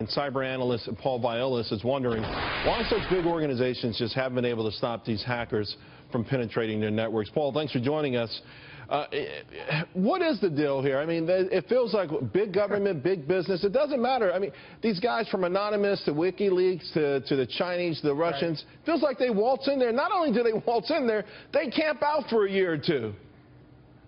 And cyber-analyst Paul Viollis is wondering why such big organizations just haven't been able to stop these hackers from penetrating their networks. Paul, thanks for joining us. What is the deal here? I mean, it feels like big government, big business. It doesn't matter. I mean, these guys from Anonymous to WikiLeaks to the Chinese, the Russians, feels like they waltz in there. Not only do they waltz in there, they camp out for a year or two.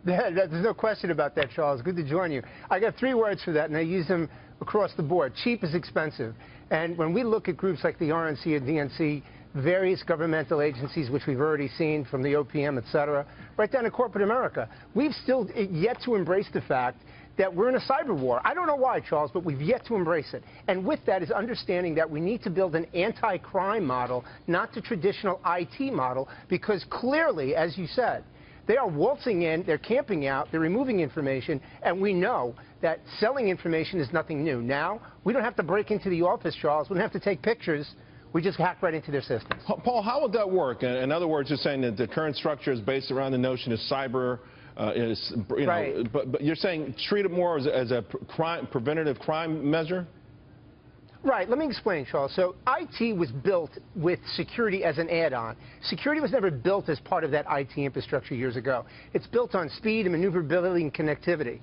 There's no question about that, Charles. Good to join you. I got 3 words for that, and I use them across the board. Cheap is expensive. And when we look at groups like the RNC or DNC, various governmental agencies, which we've already seen from the OPM, et cetera, right down to corporate America, we've still yet to embrace the fact that we're in a cyber war. I don't know why, Charles, but we've yet to embrace it. And with that is understanding that we need to build an anti-crime model, not the traditional IT model, because clearly, as you said, they are waltzing in, they're camping out, they're removing information, and we know that selling information is nothing new. Now, we don't have to break into the office, Charles. We don't have to take pictures. We just hack right into their systems. Paul, how would that work? In other words, you're saying that the current structure is based around the notion of cyber, but you're saying treat it more as a preventative crime measure? Right. Let me explain, Charles. So IT was built with security as an add-on. Security was never built as part of that IT infrastructure years ago. It's built on speed and maneuverability and connectivity.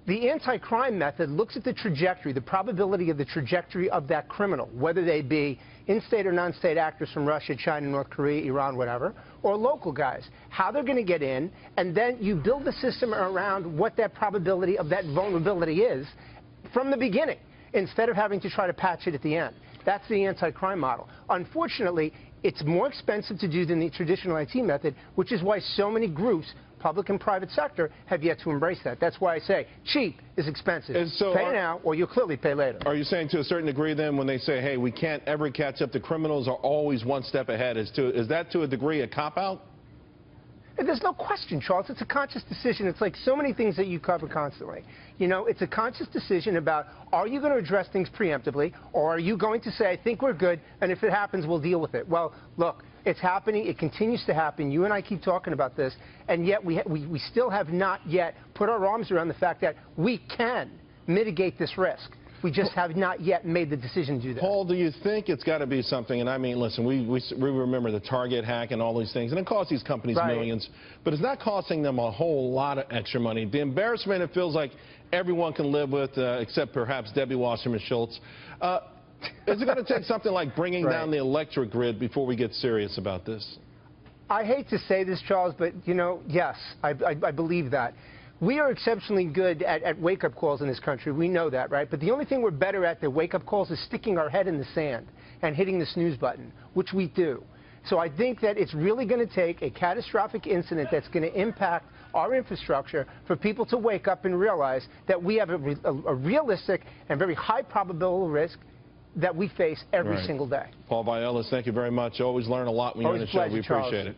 The anti-crime method looks at the trajectory, the probability of the trajectory of that criminal, whether they be in-state or non-state actors from Russia, China, North Korea, Iran, whatever, or local guys, how they're going to get in, and then you build the system around what that probability of that vulnerability is from the beginning, instead of having to try to patch it at the end. That's the anti-crime model. Unfortunately, it's more expensive to do than the traditional IT method, which is why so many groups, public and private sector, have yet to embrace that. That's why I say cheap is expensive. Pay now, or you'll clearly pay later. Are you saying to a certain degree then when they say, hey, we can't ever catch up, the criminals are always one step ahead, is that to a degree a cop-out? There's no question, Charles. It's a conscious decision. It's like so many things that you cover constantly. You know, it's a conscious decision about, are you going to address things preemptively, or are you going to say, I think we're good, and if it happens, we'll deal with it? Well, look, it's happening. It continues to happen. You and I keep talking about this, and yet we still have not yet put our arms around the fact that we can mitigate this risk. We just have not yet made the decision to do that. Paul, do you think it's got to be something, and I mean, listen, we remember the Target hack and all these things, and it cost these companies millions, but it's not costing them a whole lot of extra money. The embarrassment, it feels like everyone can live with, except perhaps Debbie Wasserman Schultz. Is it going to take something like bringing down the electric grid before we get serious about this? I hate to say this, Charles, but, you know, yes, I believe that. We are exceptionally good at wake-up calls in this country. We know that, right? But the only thing we're better at than wake-up calls is sticking our head in the sand and hitting the snooze button, which we do. So I think that it's really going to take a catastrophic incident that's going to impact our infrastructure for people to wake up and realize that we have a realistic and very high probability risk that we face every single day. Paul Viollis, thank you very much. Always learn a lot when you're on the show. We appreciate it.